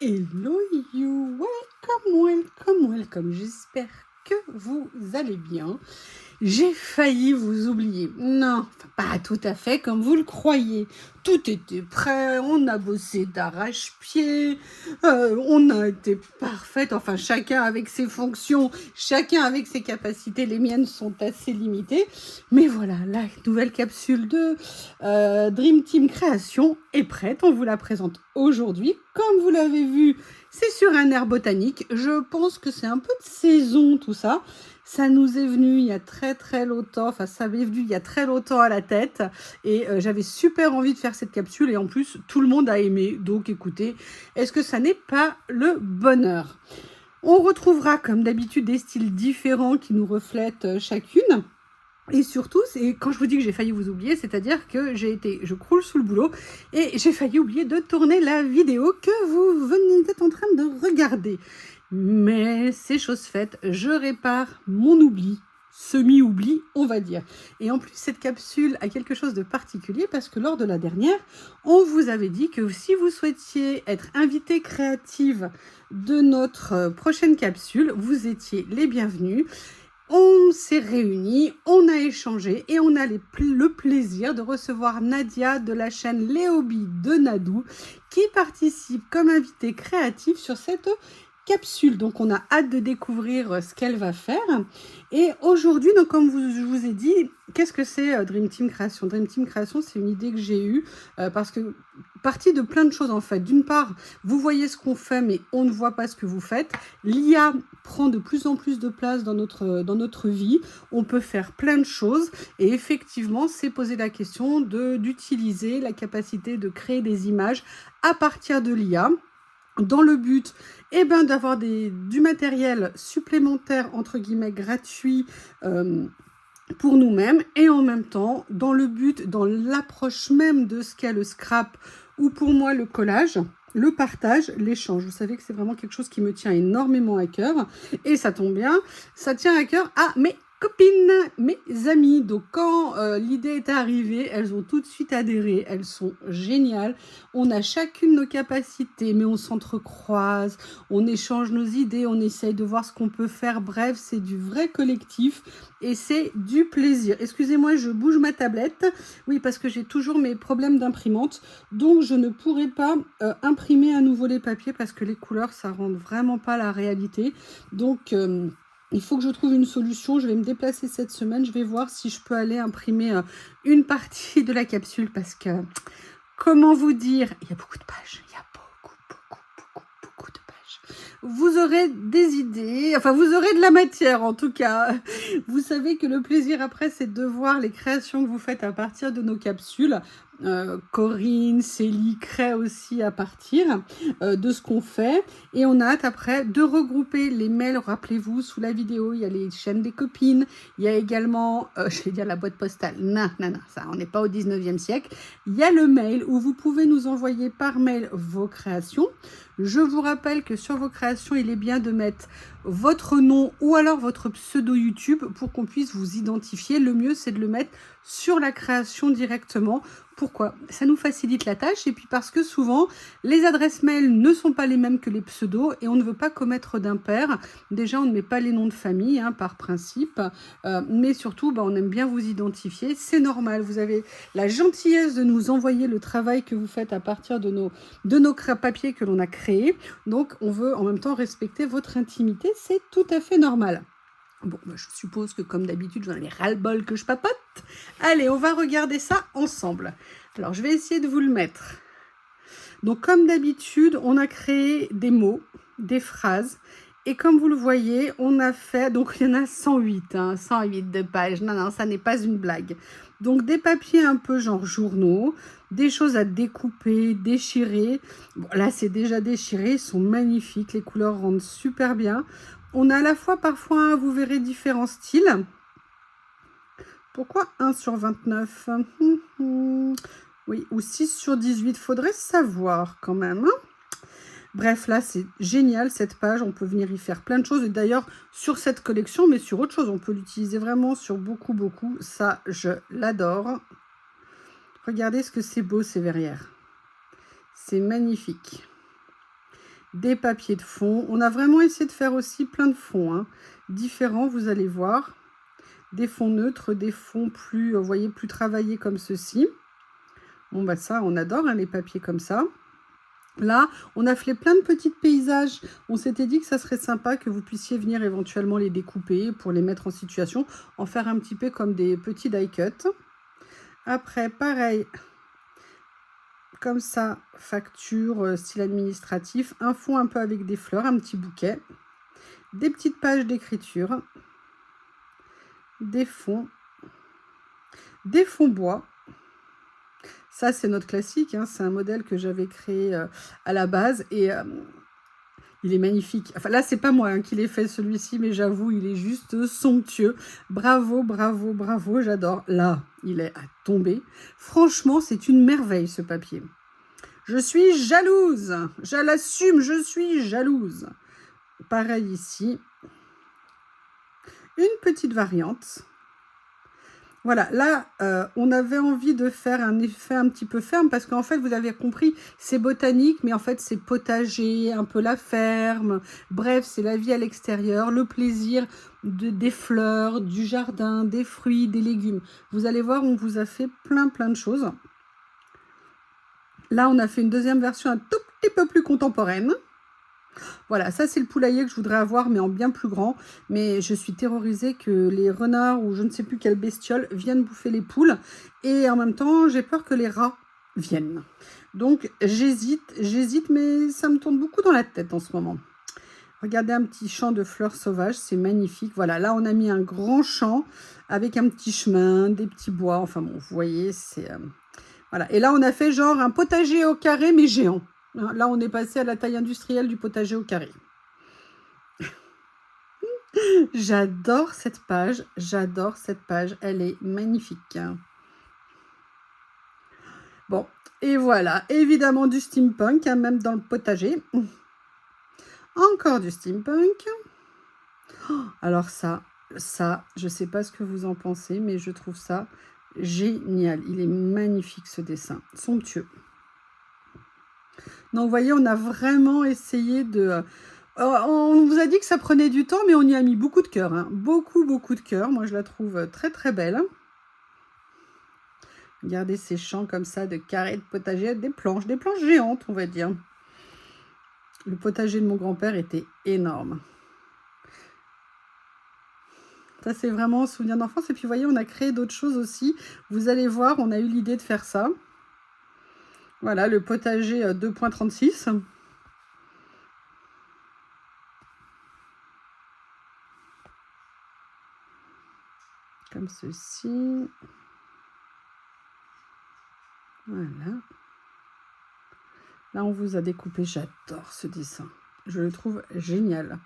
Hello you, welcome. J'espère que vous allez bien. J'ai failli vous oublier. Non, enfin, pas tout à fait comme vous le croyez. Tout était prêt, on a bossé d'arrache-pied, on a été parfaite, enfin chacun avec ses fonctions, chacun avec ses capacités, les miennes sont assez limitées. Mais voilà, la nouvelle capsule de Dream Team Création est prête, on vous la présente aujourd'hui. Comme vous l'avez vu, c'est sur un air botanique, je pense que c'est un peu de saison tout ça. Ça nous est venu il y a très longtemps, enfin ça m'est venu il y a très longtemps à la tête et j'avais super envie de faire cette capsule et en plus tout le monde a aimé. Donc écoutez, est-ce que ça n'est pas le bonheur? On retrouvera comme d'habitude des styles différents qui nous reflètent chacune. Et surtout, c'est quand je vous dis que j'ai failli vous oublier, c'est-à-dire que je croule sous le boulot et j'ai failli oublier de tourner la vidéo que vous venez d'être en train de regarder. Mais c'est chose faite, je répare mon oubli, semi-oubli, on va dire. Et en plus, cette capsule a quelque chose de particulier parce que lors de la dernière, on vous avait dit que si vous souhaitiez être invité créative de notre prochaine capsule, vous étiez les bienvenus. On s'est réunis, on a échangé et on a le plaisir de recevoir Nadia de la chaîne Léobi de Nadou qui participe comme invitée créative sur cette capsule. Donc on a hâte de découvrir ce qu'elle va faire. Et aujourd'hui, donc comme je vous ai dit, qu'est-ce que c'est Dream Team Création? Dream Team Création, c'est une idée que j'ai eue parce que partie de plein de choses en fait. D'une part, vous voyez ce qu'on fait, mais on ne voit pas ce que vous faites. L'IA prend de plus en plus de place dans notre vie. On peut faire plein de choses et effectivement, c'est poser la question d'utiliser la capacité de créer des images à partir de l'IA dans le but d'avoir du matériel supplémentaire, entre guillemets, gratuit pour nous-mêmes et en même temps, dans le but, dans l'approche même de ce qu'est le scrap ou pour moi le collage, le partage, l'échange. Vous savez que c'est vraiment quelque chose qui me tient énormément à cœur et ça tombe bien, ça tient à cœur à mes copines, mes amies. Donc quand l'idée est arrivée, elles ont tout de suite adhéré, elles sont géniales. On a chacune nos capacités, mais on s'entrecroise, on échange nos idées, on essaye de voir ce qu'on peut faire. Bref, c'est du vrai collectif et c'est du plaisir. Excusez-moi, je bouge ma tablette. Oui, parce que j'ai toujours mes problèmes d'imprimante, donc je ne pourrai pas imprimer à nouveau les papiers parce que les couleurs, ça rend vraiment pas la réalité. Donc il faut que je trouve une solution. Je vais me déplacer cette semaine. Je vais voir si je peux aller imprimer une partie de la capsule parce que, comment vous dire, il y a beaucoup de pages. Il y a beaucoup de pages. Vous aurez des idées, enfin vous aurez de la matière en tout cas. Vous savez que le plaisir après, c'est de voir les créations que vous faites à partir de nos capsules. Corinne, Célie créent aussi à partir de ce qu'on fait et on a hâte après de regrouper les mails. Rappelez-vous, sous la vidéo, il y a les chaînes des copines, il y a également, je vais dire la boîte postale, non, ça, on n'est pas au 19e siècle. Il y a le mail où vous pouvez nous envoyer par mail vos créations. Je vous rappelle que sur vos créations, il est bien de mettre votre nom ou alors votre pseudo YouTube pour qu'on puisse vous identifier. Le mieux, c'est de le mettre sur la création directement. Pourquoi? Ça nous facilite la tâche et puis parce que souvent, les adresses mail ne sont pas les mêmes que les pseudos et on ne veut pas commettre d'impair. Déjà, on ne met pas les noms de famille par principe, mais surtout, on aime bien vous identifier. C'est normal, vous avez la gentillesse de nous envoyer le travail que vous faites à partir de nos papiers que l'on a créés. Donc, on veut en même temps respecter votre intimité, c'est tout à fait normal. Bon, je suppose que comme d'habitude, j'en ai ras-le-bol que je papote. Allez, on va regarder ça ensemble. Alors, je vais essayer de vous le mettre. Donc, comme d'habitude, on a créé des mots, des phrases. Et comme vous le voyez, on a fait... Donc, il y en a 108, 108 de pages. Non, ça n'est pas une blague. Donc, des papiers un peu genre journaux, des choses à découper, déchirer. Bon, là, c'est déjà déchiré. Ils sont magnifiques. Les couleurs rendent super bien. On a à la fois, parfois, vous verrez, différents styles. Pourquoi 1 sur 29 Oui, ou 6 sur 18. Faudrait savoir quand même. Bref, là, c'est génial, cette page. On peut venir y faire plein de choses. Et d'ailleurs, sur cette collection, mais sur autre chose, on peut l'utiliser vraiment sur beaucoup. Ça, je l'adore. Regardez ce que c'est beau, ces verrières. C'est magnifique. des papiers de fond. On a vraiment essayé de faire aussi plein de fonds, hein, différents, vous allez voir. Des fonds neutres, des fonds plus, vous voyez, plus travaillés comme ceci. Bon, bah ça, on adore, hein, les papiers comme ça. Là, on a fait plein de petits paysages. On s'était dit que ça serait sympa que vous puissiez venir éventuellement les découper pour les mettre en situation, en faire un petit peu comme des petits die cut. Après, pareil, comme ça, facture, style administratif, un fond un peu avec des fleurs, un petit bouquet, des petites pages d'écriture, des fonds bois. Ça, c'est notre classique, hein, c'est un modèle que j'avais créé à la base et il est magnifique. Enfin, là, c'est pas moi hein, qui l'ai fait celui-ci, mais j'avoue, il est juste somptueux. Bravo, bravo, bravo, j'adore. Là, il est à tomber. Franchement, c'est une merveille, ce papier. Je suis jalouse. Je l'assume, je suis jalouse. Pareil ici. Une petite variante. Voilà, là, on avait envie de faire un effet un petit peu ferme parce qu'en fait, vous avez compris, c'est botanique, mais en fait, c'est potager, un peu la ferme. Bref, c'est la vie à l'extérieur, le plaisir des fleurs, du jardin, des fruits, des légumes. Vous allez voir, on vous a fait plein de choses. Là, on a fait une deuxième version un tout petit peu plus contemporaine. Voilà, ça c'est le poulailler que je voudrais avoir, mais en bien plus grand. Mais je suis terrorisée que les renards ou je ne sais plus quelle bestiole viennent bouffer les poules. Et en même temps, j'ai peur que les rats viennent. Donc j'hésite, mais ça me tourne beaucoup dans la tête en ce moment. Regardez un petit champ de fleurs sauvages, c'est magnifique. Voilà, là on a mis un grand champ avec un petit chemin, des petits bois. Enfin bon, vous voyez, c'est... Voilà, et là on a fait genre un potager au carré, mais géant. Là, on est passé à la taille industrielle du potager au carré. J'adore cette page. J'adore cette page. Elle est magnifique. Bon, et voilà. Évidemment, du steampunk, hein, même dans le potager. Encore du steampunk. Alors ça, je ne sais pas ce que vous en pensez, mais je trouve ça génial. Il est magnifique, ce dessin. Somptueux. Donc, vous voyez, on a vraiment essayé de... on vous a dit que ça prenait du temps, mais on y a mis beaucoup de cœur. Hein. Beaucoup de cœur. Moi, je la trouve très belle. Regardez ces champs comme ça, de carrés de potager, des planches géantes, on va dire. Le potager de mon grand-père était énorme. Ça, c'est vraiment un souvenir d'enfance. Et puis, vous voyez, on a créé d'autres choses aussi. Vous allez voir, on a eu l'idée de faire ça. Voilà, le potager 2.36. Comme ceci. Voilà. Là, on vous a découpé. J'adore ce dessin. Je le trouve génial.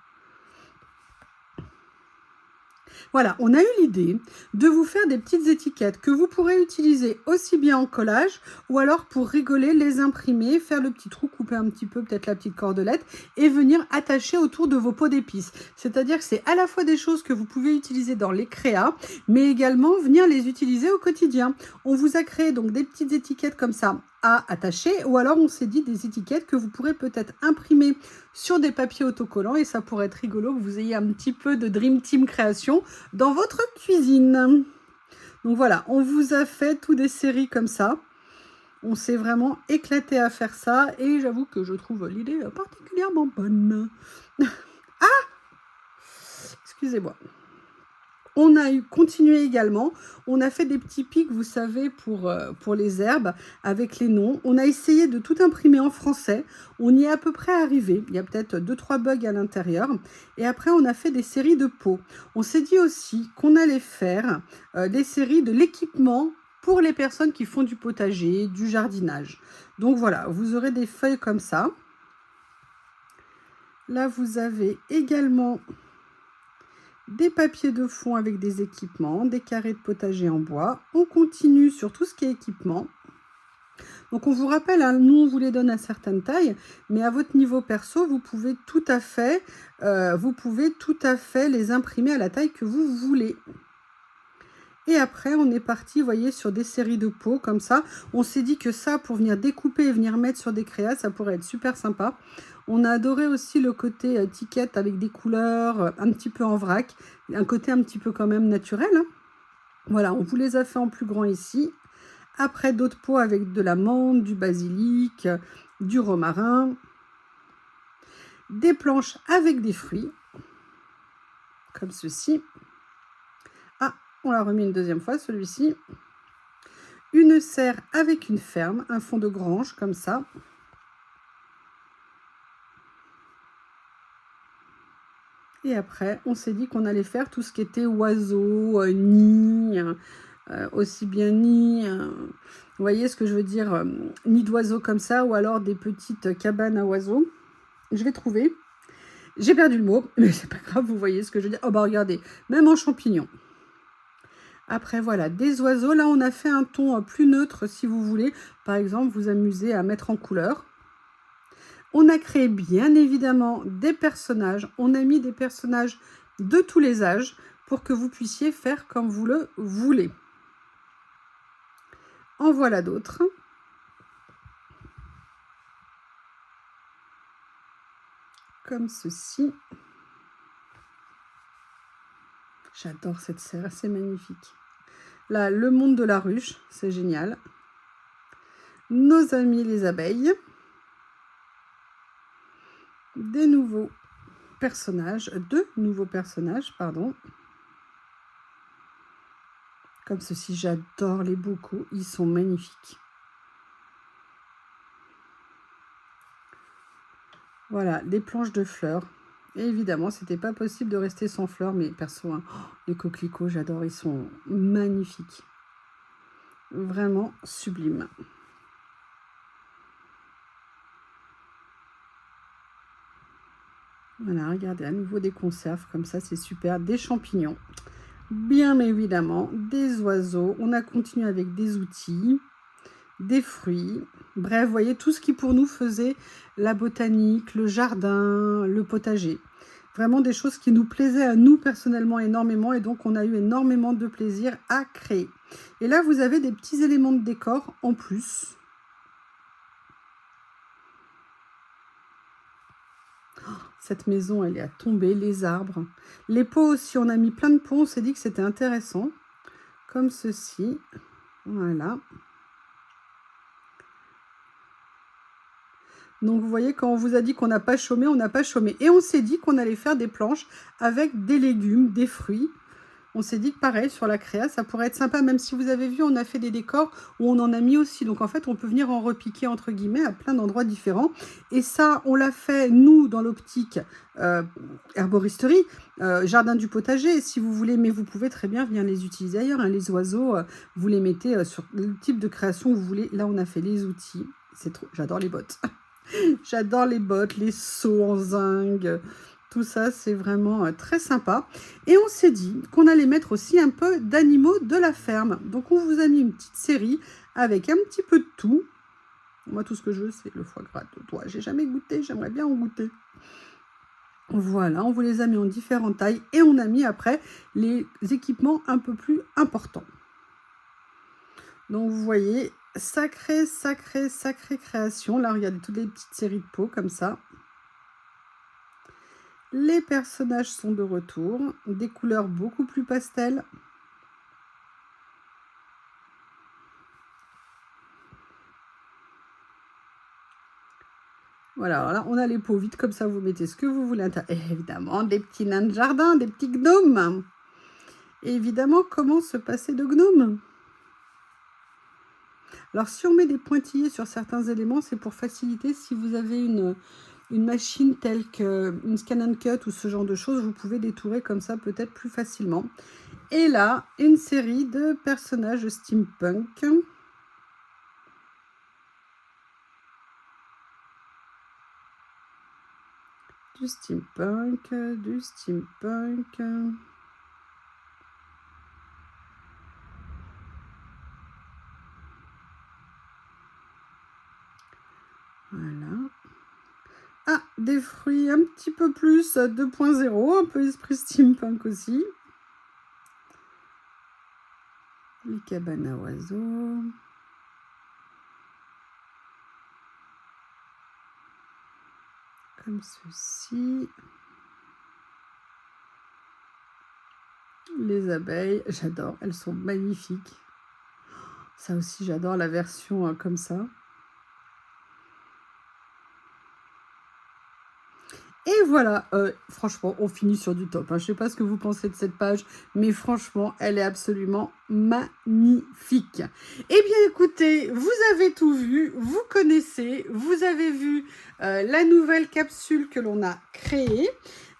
Voilà, on a eu l'idée de vous faire des petites étiquettes que vous pourrez utiliser aussi bien en collage ou alors pour rigoler, les imprimer, faire le petit trou, couper un petit peu peut-être la petite cordelette et venir attacher autour de vos pots d'épices. C'est-à-dire que c'est à la fois des choses que vous pouvez utiliser dans les créas, mais également venir les utiliser au quotidien. On vous a créé donc des petites étiquettes comme ça à attacher ou alors on s'est dit des étiquettes que vous pourrez peut-être imprimer sur des papiers autocollants et ça pourrait être rigolo que vous ayez un petit peu de Dream Team création dans votre cuisine. Donc voilà, on vous a fait toutes des séries comme ça. On s'est vraiment éclaté à faire ça et j'avoue que je trouve l'idée particulièrement bonne. Ah! Excusez-moi. On a continué également, on a fait des petits pics, vous savez, pour les herbes, avec les noms. On a essayé de tout imprimer en français, on y est à peu près arrivé. Il y a peut-être 2-3 bugs à l'intérieur. Et après, on a fait des séries de pots. On s'est dit aussi qu'on allait faire des séries de l'équipement pour les personnes qui font du potager, du jardinage. Donc voilà, vous aurez des feuilles comme ça. Là, vous avez également... des papiers de fond avec des équipements, des carrés de potager en bois. On continue sur tout ce qui est équipement. Donc on vous rappelle, hein, nous on vous les donne à certaines tailles, mais à votre niveau perso, vous pouvez tout à fait les imprimer à la taille que vous voulez. Et après, on est parti, vous voyez, sur des séries de pots comme ça. On s'est dit que ça, pour venir découper et venir mettre sur des créas, ça pourrait être super sympa. On a adoré aussi le côté étiquette avec des couleurs un petit peu en vrac, un côté un petit peu quand même naturel, hein. Voilà, on vous les a fait en plus grand ici. Après, d'autres pots avec de la menthe, du basilic, du romarin, des planches avec des fruits, comme ceci. Ah, on l'a remis une deuxième fois, celui-ci. Une serre avec une ferme, un fond de grange, comme ça. Et après, on s'est dit qu'on allait faire tout ce qui était oiseaux, nid, aussi bien nid, vous voyez ce que je veux dire, nid d'oiseaux comme ça, ou alors des petites cabanes à oiseaux. Je vais trouver. J'ai perdu le mot, mais c'est pas grave, vous voyez ce que je veux dire. Oh bah regardez, même en champignons. Après voilà, des oiseaux. Là, on a fait un ton plus neutre si vous voulez. Par exemple, vous amuser à mettre en couleur. On a créé bien évidemment des personnages. On a mis des personnages de tous les âges pour que vous puissiez faire comme vous le voulez. En voilà d'autres. Comme ceci. J'adore cette serre, c'est magnifique. Là, le monde de la ruche, c'est génial. Nos amis les abeilles. Deux nouveaux personnages, pardon. Comme ceci, j'adore les bocaux, ils sont magnifiques. Voilà, des planches de fleurs. Et évidemment, c'était pas possible de rester sans fleurs, mais perso, hein, les coquelicots, j'adore, ils sont magnifiques. Vraiment sublimes. Voilà, regardez, à nouveau des conserves, comme ça, c'est super. Des champignons, bien évidemment, des oiseaux. On a continué avec des outils, des fruits. Bref, vous voyez, tout ce qui pour nous faisait la botanique, le jardin, le potager. Vraiment des choses qui nous plaisaient à nous personnellement énormément, et donc on a eu énormément de plaisir à créer. Et là, vous avez des petits éléments de décor en plus. Cette maison, elle est à tomber, les arbres. Les pots aussi, on a mis plein de pots, on s'est dit que c'était intéressant. Comme ceci, voilà. Donc vous voyez, quand on vous a dit qu'on n'a pas chômé, on n'a pas chômé. Et on s'est dit qu'on allait faire des planches avec des légumes, des fruits. On s'est dit que pareil, sur la créa, ça pourrait être sympa. Même si vous avez vu, on a fait des décors où on en a mis aussi. Donc en fait, on peut venir en repiquer, entre guillemets, à plein d'endroits différents. Et ça, on l'a fait, nous, dans l'optique herboristerie, jardin du potager, si vous voulez. Mais vous pouvez très bien venir les utiliser ailleurs, hein. Les oiseaux, vous les mettez sur le type de création que vous voulez. Là, on a fait les outils. C'est trop, j'adore les bottes. J'adore les bottes, les seaux en zinc, tout ça, c'est vraiment très sympa. Et on s'est dit qu'on allait mettre aussi un peu d'animaux de la ferme. Donc, on vous a mis une petite série avec un petit peu de tout. Moi, tout ce que je veux, c'est le foie gras de toi. J'ai jamais goûté, j'aimerais bien en goûter. Voilà, on vous les a mis en différentes tailles et on a mis après les équipements un peu plus importants. Donc, vous voyez, sacrée création. Là, regardez toutes les petites séries de pots comme ça. Les personnages sont de retour. Des couleurs beaucoup plus pastel. Voilà, alors là, on a les pots vides, comme ça, vous mettez ce que vous voulez. Et évidemment, des petits nains de jardin, des petits gnomes. Et évidemment, comment se passer de gnomes? Alors, si on met des pointillés sur certains éléments, c'est pour faciliter. Si vous avez une machine telle qu'une Scan & Cut ou ce genre de choses, vous pouvez détourer comme ça peut-être plus facilement. Et là, une série de personnages steampunk. Du steampunk. Voilà. Ah, des fruits un petit peu plus 2.0, un peu esprit steampunk aussi. Les cabanes à oiseaux. comme ceci. Les abeilles, j'adore, elles sont magnifiques. Ça aussi, j'adore la version comme ça. Et voilà, franchement, on finit sur du top. Je ne sais pas ce que vous pensez de cette page, mais franchement, elle est absolument magnifique. Eh bien, écoutez, vous avez tout vu, vous connaissez, vous avez vu la nouvelle capsule que l'on a créée.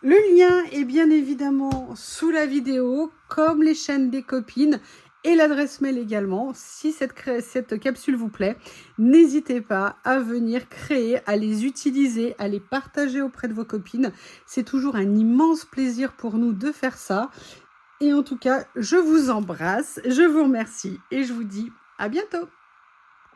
Le lien est bien évidemment sous la vidéo, comme les chaînes des copines. Et l'adresse mail également. Si cette capsule vous plaît, n'hésitez pas à venir créer, à les utiliser, à les partager auprès de vos copines. C'est toujours un immense plaisir pour nous de faire ça. Et en tout cas, je vous embrasse, je vous remercie et je vous dis à bientôt.